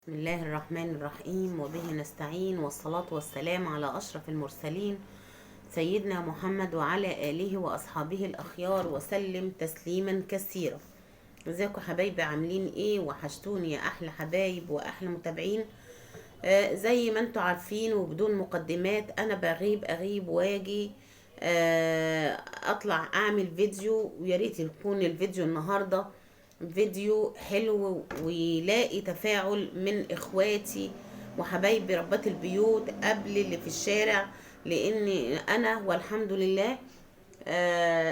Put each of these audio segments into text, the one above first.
بسم الله الرحمن الرحيم، وبه نستعين، والصلاة والسلام على أشرف المرسلين سيدنا محمد وعلى آله وأصحابه الأخيار وسلم تسليما كثيرا. ازيكم حبايبي؟ عاملين ايه؟ وحشتوني يا أحلى حبايب وأحلى متابعين. زي ما انتوا عارفين وبدون مقدمات، أنا أغيب واجي أطلع أعمل فيديو، وياريت يكون الفيديو النهاردة فيديو حلو ويلاقي تفاعل من اخواتي وحبايبي ربات البيوت قبل اللي في الشارع، لان انا والحمد لله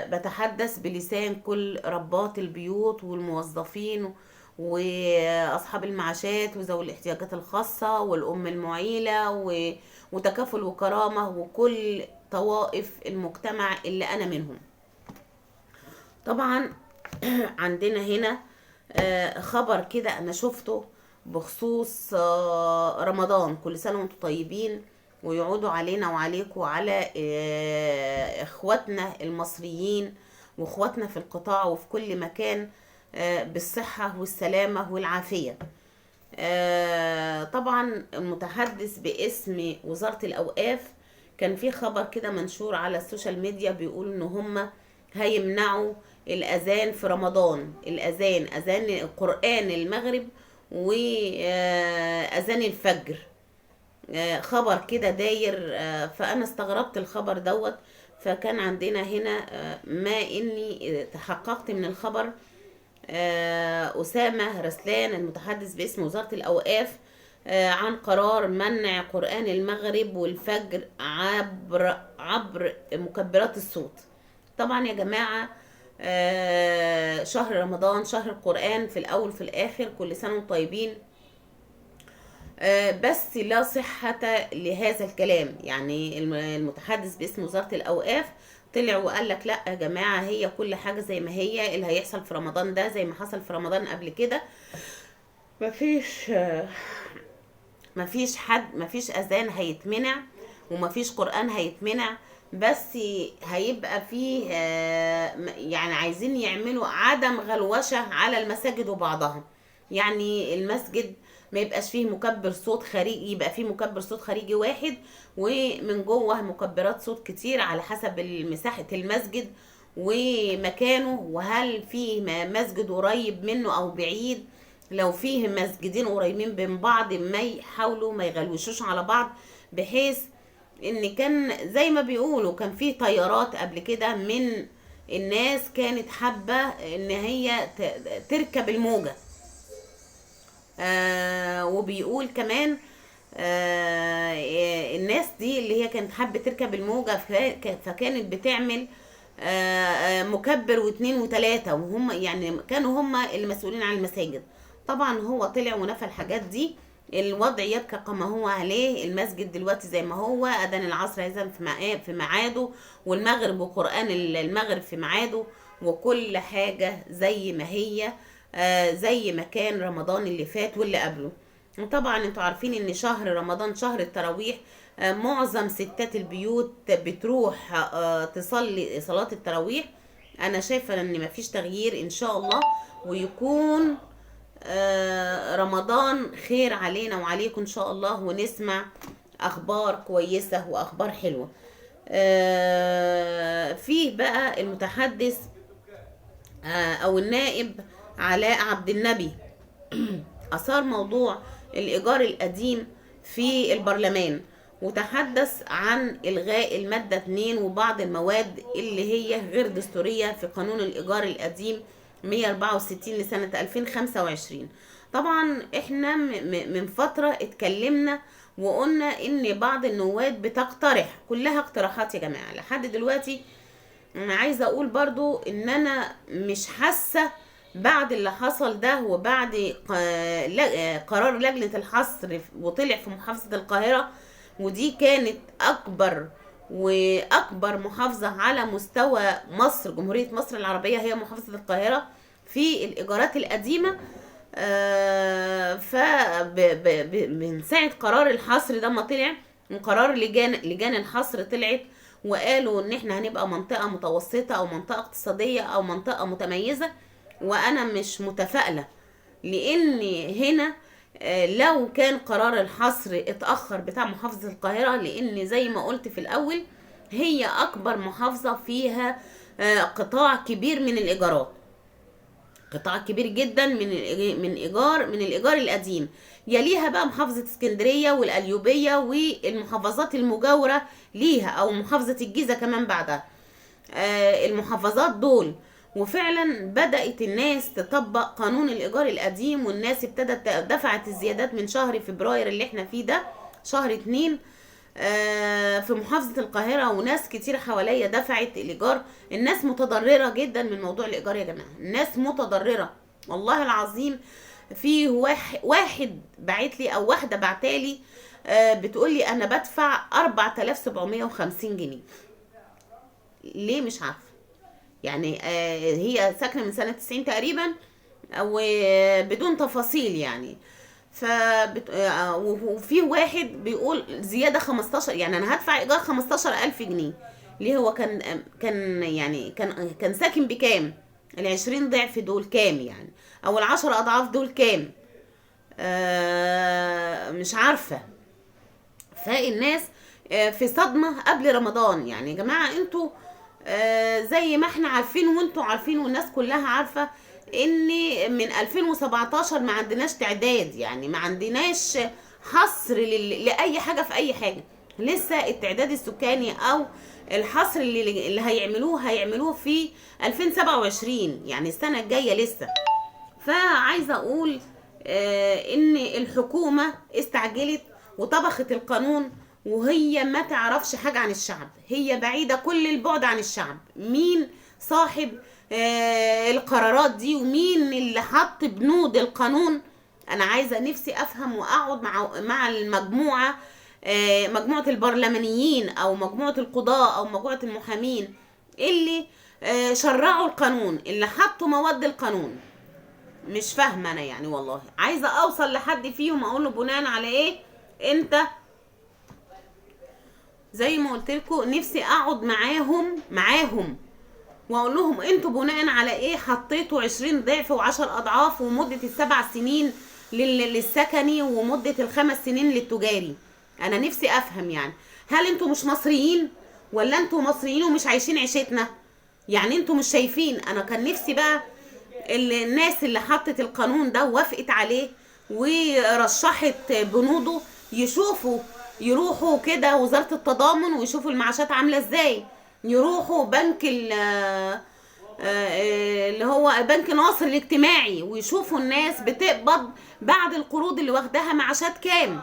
بتحدث بلسان كل ربات البيوت والموظفين واصحاب المعاشات وذوي الاحتياجات الخاصة والام المعيلة وتكافل وكرامة وكل طوائف المجتمع اللي انا منهم. طبعا عندنا هنا خبر كده انا شفته بخصوص رمضان. كل سنة وانتم طيبين، ويعودوا علينا وعليكم وعلى اخواتنا المصريين واخواتنا في القطاع وفي كل مكان بالصحة والسلامة والعافية. طبعا المتحدث باسم وزارة الأوقاف كان في خبر كده منشور على السوشيال ميديا بيقول ان هم هيمنعوا الأذان في رمضان، أذان قرآن المغرب وأذان الفجر. خبر كده داير، فأنا استغربت الخبر دوت. فكان عندنا هنا ما إني تحققت من الخبر، أسامة رسلان المتحدث باسم وزارة الأوقاف عن قرار منع قرآن المغرب والفجر عبر مكبرات الصوت. طبعا يا جماعة، شهر رمضان شهر القرآن في الأول في الآخر، كل سنة وانتم طيبين. بس لا صحة لهذا الكلام. يعني المتحدث باسم وزارة الأوقاف طلع وقال لك لا يا جماعة، هي كل حاجة زي ما هي، اللي هيحصل في رمضان ده زي ما حصل في رمضان قبل كده. مفيش مفيش أذان هيتمنع ومفيش قرآن هيتمنع، بس هيبقى فيه يعني عايزين يعملوا عدم غلوشة على المساجد وبعضها. يعني المسجد ما يبقاش فيه مكبر صوت خارجي، يبقى فيه مكبر صوت خارجي واحد، ومن جوه مكبرات صوت كتير على حسب مساحة المسجد ومكانه، وهل فيه مسجد قريب منه او بعيد. لو فيه مسجدين قريبين من بعض ما يحاولوا ما يغلوشوش على بعض، بحيث ان كان زي ما بيقولوا كان فيه طيارات قبل كده من الناس كانت حابة ان هي تركب الموجة. وبيقول كمان الناس دي اللي هي كانت حابة تركب الموجة، فكانت بتعمل مكبر واثنين وثلاثة، وهم يعني كانوا هم المسؤولين عن المساجد. طبعا هو طلع ونفى الحاجات دي. الوضع يبقى كما هو عليه. المسجد دلوقتي زي ما هو، اذان العصر هيذن في ميعاده، والمغرب وقرآن المغرب في ميعاده، وكل حاجة زي ما هي، زي ما كان رمضان اللي فات واللي قبله. وطبعا انتوا عارفين ان شهر رمضان شهر التراويح. معظم ستات البيوت بتروح تصلي صلاة التراويح. انا شايفة ان مفيش تغيير ان شاء الله، ويكون رمضان خير علينا وعليكم ان شاء الله، ونسمع اخبار كويسة واخبار حلوة. فيه بقى المتحدث او النائب علاء عبد النبي اثار موضوع الايجار القديم في البرلمان، وتحدث عن الغاء المادة 2 وبعض المواد اللي هي غير دستورية في قانون الايجار القديم 164 لسنة 2025. طبعا احنا من فترة اتكلمنا وقلنا ان بعض النواب بتقترح، كلها اقتراحات يا جماعة لحد دلوقتي. انا عايزة اقول برضو ان انا مش حاسة بعد اللي حصل ده، وبعد قرار لجنة الحصر وطلع في محافظة القاهرة، ودي كانت أكبر محافظة على مستوى مصر، جمهورية مصر العربية هي محافظة القاهرة في الإيجارات القديمة. من ساعة قرار الحصر ده ما طلع، من قرار لجان الحصر طلعت وقالوا ان احنا هنبقى منطقة متوسطة او منطقة اقتصادية او منطقة متميزة. وانا مش متفائلة، لان هنا لو كان قرار الحصر اتأخر بتاع محافظة القاهرة، لان زي ما قلت في الاول هي اكبر محافظة فيها قطاع كبير من الايجارات، قطاع كبير جدا من الايجار القديم. يليها بقى محافظة اسكندرية والقليوبية والمحافظات المجاورة ليها، او محافظة الجيزة كمان بعدها. المحافظات دول، وفعلا بدأت الناس تطبق قانون الإيجار القديم، والناس ابتدت دفعت الزيادات من شهر فبراير اللي احنا فيه ده، شهر 2 في محافظة القاهرة. وناس كتير حواليا دفعت الإيجار. الناس متضررة جدا من موضوع الإيجار يا جماعة، الناس متضررة والله العظيم. في واحد بعت لي او واحدة بعتالي بتقول لي انا بدفع 4750 جنيه. ليه؟ مش عارفة يعني. هي ساكنة من سنة 90 تقريبا، او بدون تفاصيل يعني. وفي واحد بيقول زيادة 15، يعني انا هدفع ايجار 15000 جنيه. ليه؟ هو كان يعني كان ساكن بكام؟ ال20 ضعف دول كام يعني؟ او ال10 اضعاف دول كام؟ مش عارفة. فالناس في صدمة قبل رمضان. يعني يا جماعة انتوا زي ما احنا عارفين وانتوا عارفين والناس كلها عارفة ان من 2017 ما عندناش تعداد، يعني ما عندناش حصر لأي حاجة في اي حاجة. لسه التعداد السكاني او الحصر اللي هيعملوه في 2027، يعني السنة الجاية لسه. فعايزة اقول ان الحكومة استعجلت وطبخت القانون، وهي ما تعرفش حاجة عن الشعب، هي بعيدة كل البعد عن الشعب. مين صاحب القرارات دي ومين اللي حط بنود القانون؟ انا عايزة نفسي افهم واقعد مع المجموعة، مجموعة البرلمانيين او مجموعة القضاء او مجموعة المحامين اللي شرعوا القانون، اللي حطوا مواد القانون. مش فاهمه انا يعني، والله عايزه اوصل لحد فيهم اقول له بناء على ايه انت، زي ما قلت لكم نفسي اقعد معاهم واقول لهم انتوا بناء على ايه حطيتوا 20 ضعف و10 اضعاف ومده ال7 سنين للسكني ومده ال5 سنين للتجاري. انا نفسي افهم يعني، هل انتوا مش مصريين ولا انتوا مصريين ومش عايشين عيشتنا؟ يعني انتوا مش شايفين؟ انا كان نفسي بقى الناس اللي حطت القانون ده ووافقت عليه ورشحت بنوده يروحوا كده وزارة التضامن ويشوفوا المعاشات عاملة ازاي، يروحوا بنك اللي هو بنك ناصر الاجتماعي ويشوفوا الناس بتقبض بعد القروض اللي واخداها معاشات كام.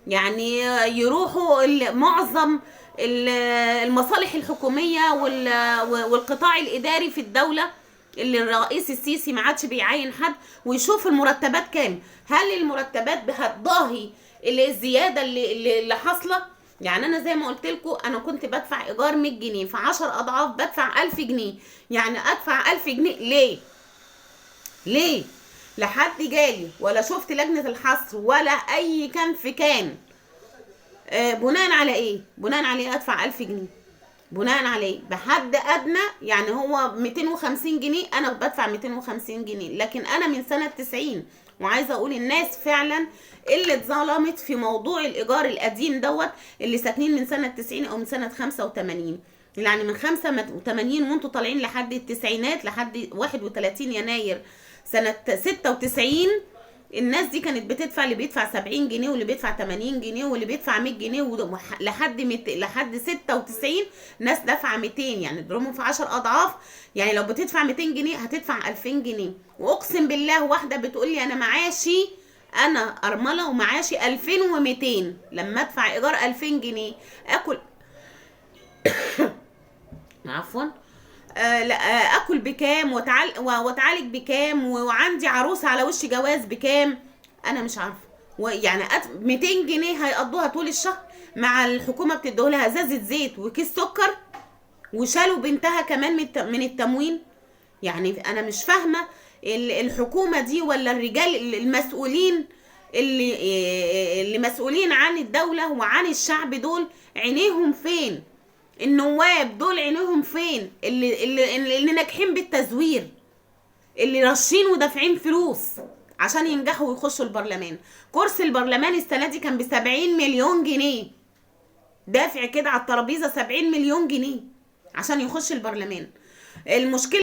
يعني يروحوا معظم المصالح الحكومية والقطاع الإداري في الدولة اللي الرئيس السيسي ما عادش بيعين حد، ويشوف المرتبات كام. هل المرتبات هتضاهي الزياده اللي حاصله؟ يعني انا زي ما قلت لكم انا كنت بدفع ايجار 100 جنيه في 10 اضعاف بدفع 1000 جنيه. يعني ادفع 1000 جنيه ليه؟ لحد جالي ولا شفت لجنه الحصر ولا اي كان في كان. بناء على ايه ادفع 1000 جنيه؟ بناء عليه بحد ادنى يعني هو 250 جنيه، انا بدفع 250 جنيه. لكن انا من سنة 90، وعايزة اقول الناس فعلا اللي اتظلمت في موضوع الايجار القديم دوت، اللي ساكنين من سنة 90 او من سنة 85، يعني من 85 وانتوا طالعين لحد التسعينات لحد 31 يناير سنة 96. الناس دي كانت بتدفع، اللي بيدفع 70 جنيه واللي بيدفع 80 جنيه واللي بيدفع 100 جنيه لحد 96 ناس دافعه 200، يعني اضربهم في 10 اضعاف. يعني لو بتدفع 200 جنيه هتدفع 2000 جنيه. واقسم بالله واحده بتقول لي انا معاشي، انا ارمله ومعاشي 2200، لما ادفع ايجار 2000 جنيه اكل عفوا لا اكل بكام واتعالج بكام وعندي عروسه على وش جواز بكام؟ انا مش عارفه. ويعني 200 جنيه هيقضوها طول الشهر، مع الحكومه بتديهولها ازازه زيت وكيس سكر، وشالوا بنتها كمان من التموين. يعني انا مش فاهمه الحكومه دي ولا الرجال المسؤولين اللي مسؤولين عن الدوله وعن الشعب دول عينيهم فين؟ النواب دول عينيهم فين؟ اللي ناجحين بالتزوير، اللي راشين ودافعين فلوس. عشان ينجحوا ويخشوا البرلمان. كرسي البرلمان السنة دي كان ب70 مليون جنيه، دافع كده على الترابيزة 70 مليون جنيه عشان يخش البرلمان. المشكلة